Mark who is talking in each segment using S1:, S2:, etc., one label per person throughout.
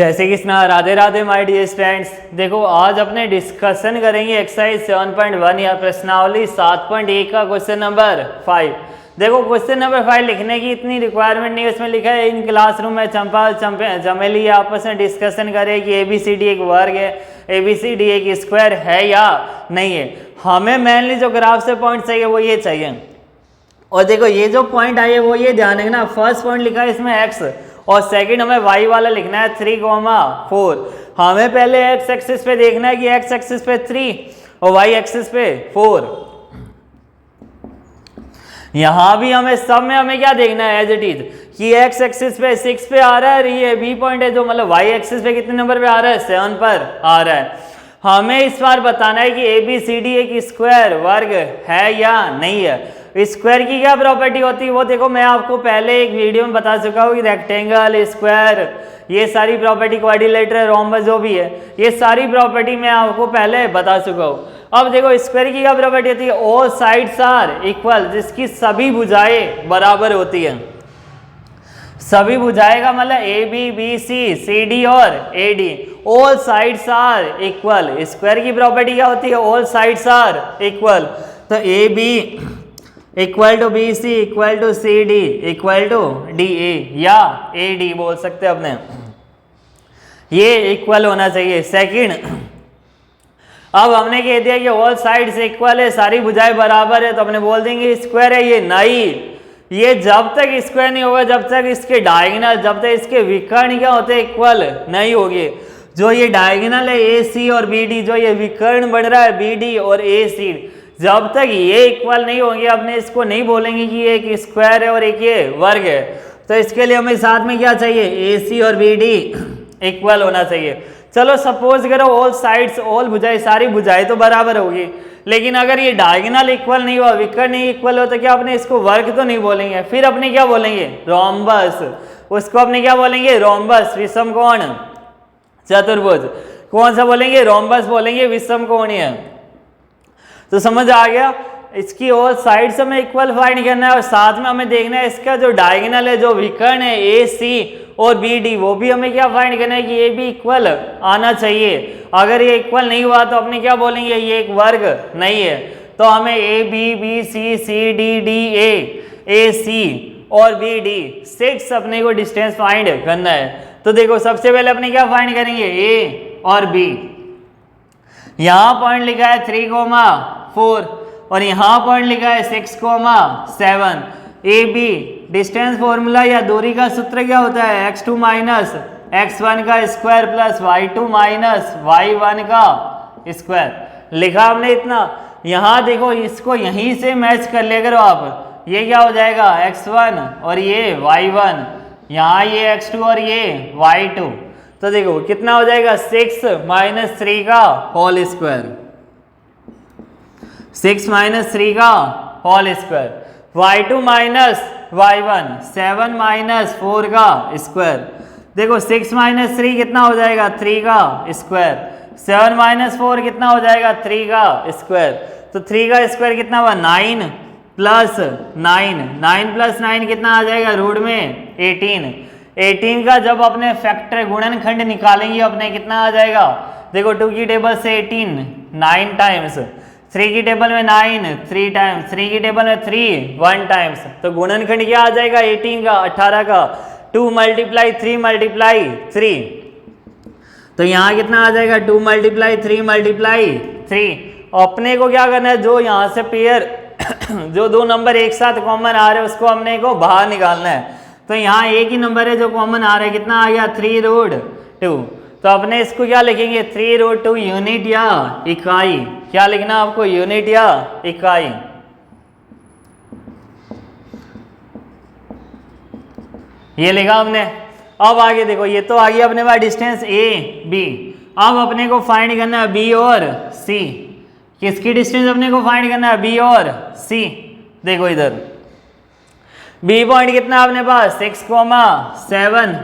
S1: जैसे कि स्ना Radhe Radhe my dear students. देखो आज अपने डिस्कशन करेंगे एक्सरसाइज 7.1 या प्रश्नावली 7.1 का क्वेश्चन नंबर 5। देखो क्वेश्चन नंबर 5 लिखने की इतनी रिक्वायरमेंट नहीं है, उसमें लिखा है इन क्लासरूम में चंपा चमेली आपस में डिस्कशन करे कि ABCD एक वर्ग है, ABCD एक स्क्वायर है या नहीं है। हमें मेनली जो ग्राफ से पॉइंट चाहिए वो ये चाहिए। और देखो ये जो पॉइंट आई है वो ये ध्यान रखना, फर्स्ट पॉइंट लिखा है इसमें x और सेकंड हमें y वाला लिखना है 3,4। हमें पहले x एक्सिस पे देखना है कि x एक्सिस पे 3 और y एक्सिस पे 4। यहां भी हमें सब में हमें क्या देखना है एज इट इज कि x एक्सिस पे 6 पे आ रहा है, ये b पॉइंट है जो मतलब y एक्सिस पे कितने नंबर पे आ रहा है 7 पर आ रहा है। हमें इस बार बताना है कि ABCD एक स्क्वायर वर्ग है या नहीं है। स्क्वायर की क्या प्रॉपर्टी होती है वो देखो मैं आपको पहले एक वीडियो में बता चुका हूँ कि रेक्टेंगल, स्क्वायर, ये सारी प्रॉपर्टी, क्वाड्रिलेटरल, रोम्बस जो भी है ये सारी प्रॉपर्टी मैं आपको पहले बता चुका हूँ। अब देखो स्क्वायर की क्या प्रॉपर्टी होती है, ऑल साइड्स आर इक्वल, जिसकी सभी भुजाएं बराबर होती है। सभी भुजाएं का मतलब ABBC CD और AD, all sides are equal. Square की प्रॉपर्टी क्या होती है, ऑल साइड्स आर इक्वल। तो AB equal to BC equal to CD equal to DA या AD बोल सकते हैं अपने, ये इक्वल होना चाहिए। सेकंड, अब हमने कह दिया कि ऑल साइड्स इक्वल है, सारी भुजाएं बराबर है, तो हमने बोल देंगे स्क्वायर है। ये नहीं, ये जब तक स्क्वायर नहीं होगा जब तक इसके डायगोनल, जब तक इसके विकर्ण क्या होते इक्वल नहीं होंगे। जो ये डायगोनल है AC और BD, जो ये विकर्ण बन रहा है BD और AC, जब तक ये इक्वल नहीं होंगे अपने इसको नहीं बोलेंगे कि ये एक स्क्वायर है और एक ये वर्ग है। तो इसके लिए हमें साथ में क्या चाहिए, AC और BD इक्वल होना चाहिए। चलो सपोज करो ऑल साइड्स, ऑल भुजाएं, सारी भुजाएं तो बराबर होगी, लेकिन अगर ये डायगोनल इक्वल नहीं हुआ, विकर्ण नहीं इक्वल हो, तो क्या अपने इसको वर्ग तो नहीं बोलेंगे, फिर अपने क्या बोलेंगे, रोम्बस। उसको अपने क्या बोलेंगे, रोम्बस, विषमकोण, चतुर्भुज। कौन सा बोलेंगे, रोम्बस बोलेंगे, विषमकोणीय। तो समझ आ गया, इसकी ऑल साइड से हमें इक्वल फाइंड करना है और साथ में हमें देखना है इसका जो डायगोनल है, जो विकर्ण है AC और BD, वो भी हमें क्या फाइंड करना है कि ये भी इक्वल आना चाहिए। अगर ये इक्वल नहीं हुआ तो अपने क्या बोलेंगे, ये एक वर्ग नहीं है। तो हमें ABBC CD DA AC और BD 6 अपने को डिस्टेंस फाइंड करना है। तो देखो सबसे पहले अपने क्या फाइंड करेंगे, A और B। यहाँ पॉइंट लिखा है 3,4 और यहाँ पॉइंट लिखा है 6,7। AB डिस्टेंस फॉर्मूला या दूरी का सूत्र क्या होता है, x2 माइनस x1 का square plus y2 minus y1 का स्क्वायर। लिखा हमने इतना। यहाँ देखो इसको यहीं से मैच कर ले करो आप, ये क्या हो जाएगा x1 और ये y1, यहाँ ये x2 और ये y2। तो देखो कितना हो जाएगा, 6 माइनस 3 का होल स्क्वायर, 6 माइनस 3 का whole square, y2 minus y1 7 minus 4 का स्क्वायर। देखो 6 माइनस 3 कितना हो जाएगा, 3 का स्क्वायर, 7 माइनस 4 कितना हो जाएगा, 3 का स्क्वायर। तो 3 का स्क्वायर कितना हुआ, 9 प्लस 9, 9 प्लस 9 कितना आ जाएगा, रूट में 18। 18 का जब अपने फैक्टर गुणनखंड निकालेंगे अपने कितना आ जाएगा, देखो 2 की टेबल से 18 9 टाइम्स, 3 की टेबल में 9 3 टाइम्स, 3 की टेबल में 3 1 टाइम्स। तो गुणनखंड क्या आ जाएगा 18 का, 18 का 2 मल्टीप्लाई 3 मल्टीप्लाई 3। तो यहाँ कितना आ जाएगा, 2 मल्टीप्लाई 3 मल्टीप्लाई 3। अपने को क्या करना है, जो यहाँ से पेयर जो दो नंबर एक साथ कॉमन आ रहे हैं उसको हमने को बाहर निकालना है। तो यहाँ एक ही नंबर है जो कॉमन आ रहा है, कितना आ गया 3√2। तो अपने इसको क्या लिखेंगे, 3√2 यूनिट या इकाई। क्या लिखना आपको, यूनिट या इकाई। ये लिखा हमने। अब आगे देखो, ये तो आ गया अपने पास डिस्टेंस AB। अब अपने को फाइंड करना है B और C। किसकी डिस्टेंस अपने को फाइंड करना है, B और C। देखो इधर B पॉइंट कितना है अपने पास 6,7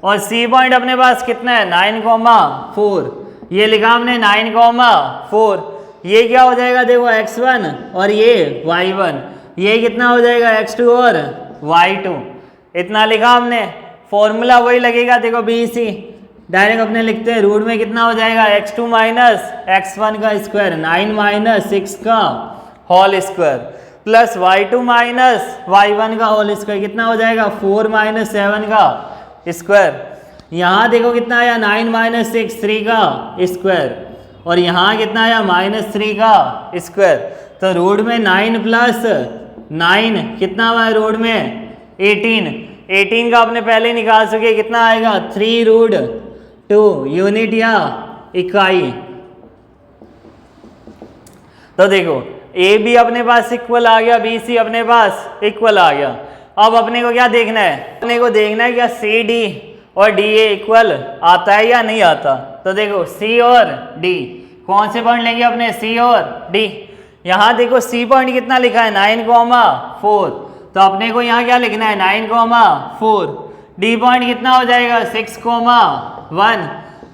S1: और C पॉइंट अपने पास कितना है 9,4। ये लिखा हमने 9,4। ये क्या हो जाएगा, देखो x1 और ये y1, ये कितना हो जाएगा x2 और y2। इतना लिखा हमने। फॉर्मूला वही लगेगा, देखो BC डायरेक्ट अपने लिखते हैं रूट में कितना हो जाएगा x2 माइनस x1 का स्क्वायर 9 माइनस 6 का whole square plus y2 minus y1 का होल स्क्वायर कितना हो जाएगा 4 माइनस 7 का स्क्वायर। यहाँ देखो कितना आया 9 माइनस 6 3 का स्क्वायर और यहाँ कितना आया -3 का स्क्वायर। तो रूट में 9 प्लस 9 कितना हुआ है रूट में 18 का आपने पहले ही निकाल सके कितना आएगा 3√2 यूनिट या इकाई। तो देखो ए बी अपने पास इक्वल आ गया, बी सी अपने पास इक्वल आ गया। अब अपने को क्या देखना है, अपने को देखना है क्या सी डी और डी ए इक्वल आता है या नहीं आता। तो देखो सी और डी कौन से पॉइंट लेंगे अपने, सी और डी। यहाँ देखो सी पॉइंट कितना लिखा है 9,4, तो अपने को यहाँ क्या लिखना है 9,4। डी पॉइंट कितना हो जाएगा 6,1।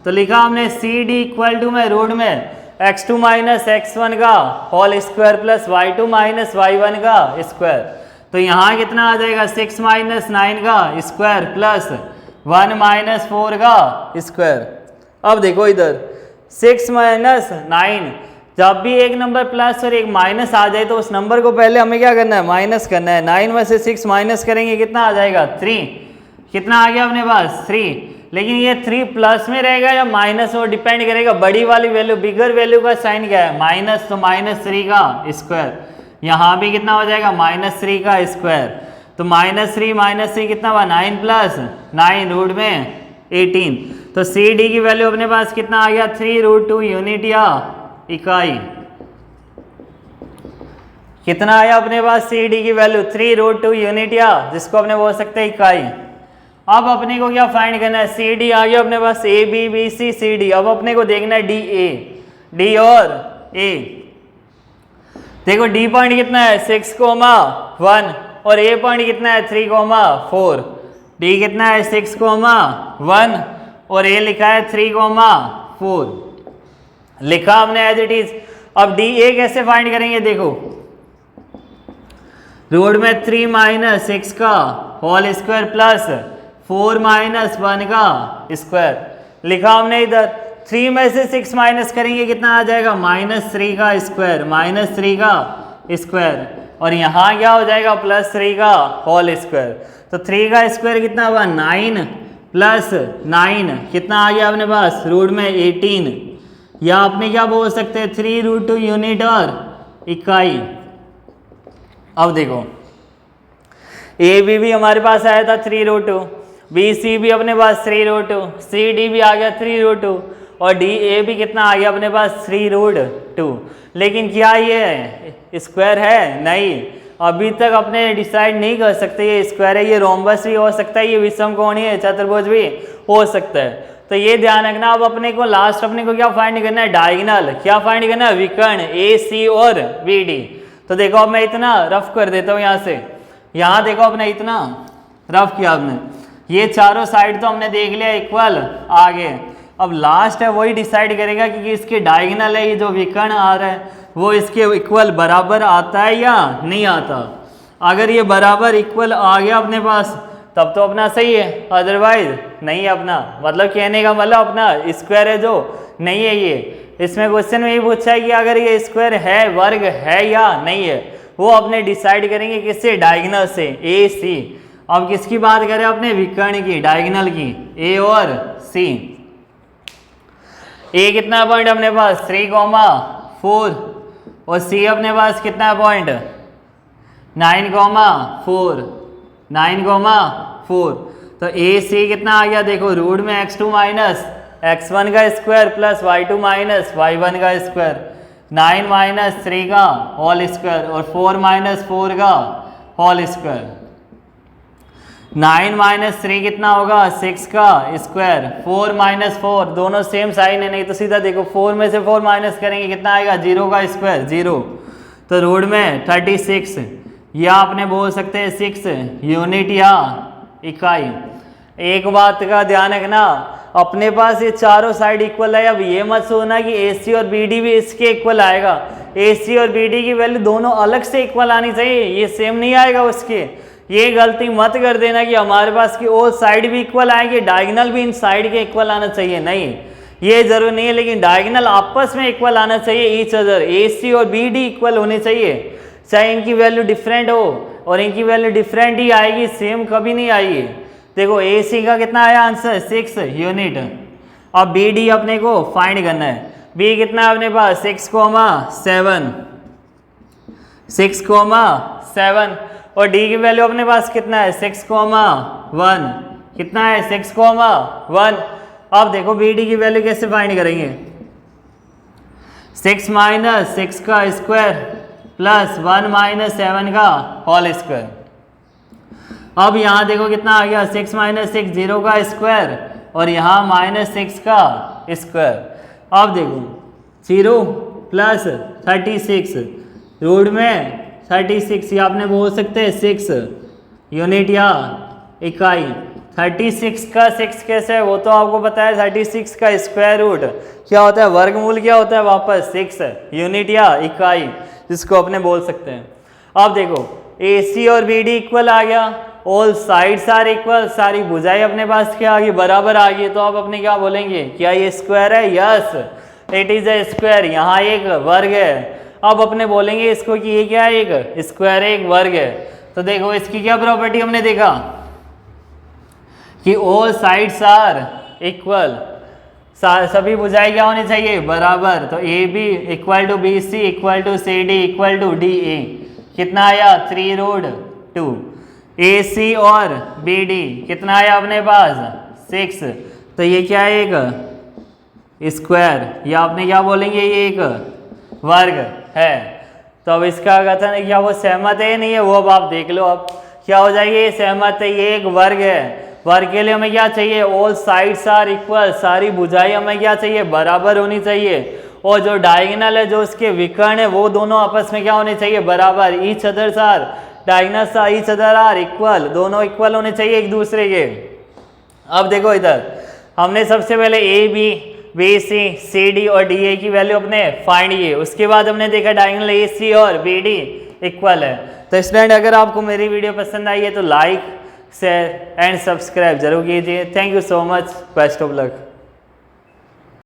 S1: तो लिखा हमने सी डी इक्वल टू में रूट में x2 माइनस x1 का whole square plus y2 minus y1 का स्क्वायर। तो यहाँ कितना आ जाएगा 6 माइनस 9 का स्क्वायर प्लस 1 माइनस 4 का स्क्वायर। अब देखो इधर 6 माइनस 9, जब भी एक नंबर प्लस और एक माइनस आ जाए तो उस नंबर को पहले हमें क्या करना है माइनस करना है। 9 में से 6 माइनस करेंगे कितना आ जाएगा 3। कितना आ गया अपने पास 3। लेकिन ये 3 प्लस में रहेगा या माइनस, वो डिपेंड करेगा बड़ी वाली वैल्यू, बिगर वैल्यू का साइन क्या है माइनस, तो -3 का स्क्वायर। यहाँ भी कितना हो जाएगा -3 का स्क्वायर। तो -3 कितना हुआ 9 प्लस 9 रूट में 18। तो सी डी की वैल्यू अपने पास कितना आ गया 3√2 यूनिट या इकाई। कितना आया अपने पास सी डी की वैल्यू 3√2 यूनिट या जिसको अपने बोल सकते हैं इकाई। अब अपने को क्या फाइंड करना है, सी डी आ गया अपने पास A B B C C D. अब अपने को देखना है डी ए, डी और ए। देखो डी पॉइंट कितना है 6,1 और ए पॉइंट कितना है 3,4। डी कितना है 6,1 और ए लिखा है 3,4 लिखा हमने एज इट इज। अब डी ए कैसे फाइंड करेंगे, देखो रूट में 3 माइनस 6 का होल स्क्वायर प्लस 4 माइनस 1 का स्क्वायर लिखा हमने इधर। 3 में से 6 माइनस करेंगे कितना आ जाएगा -3 का स्क्वायर, -3 का स्क्वायर और यहाँ क्या हो जाएगा +3 का होल स्क्वायर। तो 3 का स्क्वायर कितना हुआ 9 प्लस 9 कितना आ गया अपने पास रूट में 18 या आपने क्या बोल सकते हैं 3√2 यूनिट और इकाई। अब देखो ए बी भी हमारे पास आया था 3√2, बी सी भी अपने पास 3√2, सी डी भी आ गया 3√2 और डी ए भी कितना आ गया अपने पास 3√2। लेकिन क्या ये स्क्वायर है, नहीं, अभी तक अपने डिसाइड नहीं कर सकते ये स्क्वायर है, ये रोम्बस भी हो सकता है, ये विषमकोणीय है, चतुर्भुज भी हो सकता है। तो ये ध्यान रखना। अब अपने को लास्ट अपने को क्या फाइंड करना है, डायगोनल। क्या फाइंड करना है, विकर्ण ए सी और बी डी। तो देखो अब मैं इतना रफ कर देता हूँ यहाँ से, यहाँ देखो अपने इतना रफ किया आपने, ये चारों साइड तो हमने देख लिया इक्वल आगे। अब लास्ट है वही डिसाइड करेगा कि इसके डायगोनल है, ये जो विकर्ण आ रहा है वो इसके इक्वल बराबर आता है या नहीं आता। अगर ये बराबर इक्वल आ गया अपने पास तब तो अपना सही है, अदरवाइज नहीं है अपना। मतलब कहने का मतलब अपना स्क्वायर है जो नहीं है ये। इसमें क्वेश्चन में ये पूछा है कि अगर ये स्क्वायर है, वर्ग है या नहीं है, वो अपने डिसाइड करेंगे किससे, डायगोनल से ए सी। अब किसकी बात करें अपने, विकर्ण की, डायगोनल की, ए और सी। ए कितना पॉइंट अपने पास 3,4 और सी अपने पास कितना पॉइंट 9,4, 9,4। तो ए सी कितना आ गया, देखो रूट में x2 माइनस x1 का square plus y2 minus y1 का स्क्वायर, 9 माइनस 3 का होल स्क्वायर और 4 माइनस 4 का होल स्क्वायर। 9 माइनस 3 कितना होगा 6 का स्क्वायर, 4 माइनस 4 दोनों सेम साइन है, नहीं तो सीधा देखो 4 में से 4 माइनस करेंगे कितना आएगा 0 का स्क्वायर 0। तो रूट में 36 या आपने बोल सकते हैं 6 यूनिट या इकाई। एक बात का ध्यान रखना, अपने पास ये चारों साइड इक्वल है। अब ये मत सोचना कि ए सी और बी डी भी इसके इक्वल आएगा। ए सी और बी डी की वैल्यू दोनों अलग से इक्वल आनी चाहिए, ये सेम नहीं आएगा उसके। ये गलती मत कर देना कि हमारे पास की ऑल साइड भी इक्वल आएंगे, डायगोनल भी इन साइड के इक्वल आना चाहिए, नहीं ये जरूर नहीं है, लेकिन डायगोनल आपस में इक्वल आना चाहिए, ईच अदर AC और BD इक्वल होने चाहिए, चाहे इनकी वैल्यू डिफरेंट हो, और इनकी वैल्यू डिफरेंट ही आएगी, सेम कभी नहीं आएगी। देखो AC का कितना आया आंसर 6 यूनिट, अब BD अपने को फाइंड करना है, B कितना है अपने पास 6,7 और D की वैल्यू अपने पास कितना है 6,1 कितना है 6,1। अब देखो BD की वैल्यू कैसे फाइंड करेंगे, 6 माइनस 6 का स्क्वायर प्लस 1 माइनस 7 का होल स्क्वायर। अब यहाँ देखो कितना आ गया 6 माइनस 6 0 का स्क्वायर और यहाँ माइनस 6 का स्क्वायर। अब देखो 0 प्लस 36 रूट में 36 या आपने बोल सकते हैं 6 यूनिट या इकाई। 36 का 6 कैसे है वो तो आपको पता है, 36 का स्क्वायर रूट क्या होता है, वर्गमूल क्या होता है वापस 6 यूनिट या इकाई, जिसको अपने बोल सकते हैं। अब देखो AC और BD इक्वल आ गया, ऑल साइड्स आर इक्वल, सारी भुजाएं अपने पास क्या आ गई बराबर आ गई, तो आप अपने क्या बोलेंगे, क्या ये स्क्वायर है, yes it is a square, यहाँ एक वर्ग है। अब अपने बोलेंगे इसको कि ये क्या है, एक स्क्वायर है, एक वर्ग है। तो देखो इसकी क्या प्रॉपर्टी हमने देखा कि ऑल साइड्स आर इक्वल, सभी भुजाएं क्या होनी चाहिए बराबर, तो AB equal to BC equal to CD equal to DA कितना आया 3√2। AC और BD कितना आया अपने पास 6, तो ये क्या है एक स्क्वायर, या आपने क्या बोलेंगे ये एक वर्ग है। तो अब इसका कथन है क्या वो सहमत है नहीं है, वो अब आप देख लो, अब क्या हो जाएगी, ये सहमत है, ये एक वर्ग है। वर्ग के लिए हमें क्या चाहिए, ऑल साइड्स आर इक्वल, सारी भुजाएं हमें क्या चाहिए बराबर होनी चाहिए, और जो डायगोनल है जो उसके विकर्ण है वो दोनों आपस में क्या होने चाहिए बराबर, each other are diagonals are each other are equal, दोनों इक्वल होने चाहिए एक दूसरे के। अब देखो इधर हमने सबसे पहले AB BC CD और DA की वैल्यू अपने फाइंड की, उसके बाद हमने देखा डायगोनल AC और BD इक्वल है। तो स्टूडेंट अगर आपको मेरी वीडियो पसंद आई है तो लाइक शेयर एंड सब्सक्राइब जरूर कीजिए। Thank you so much, best of luck.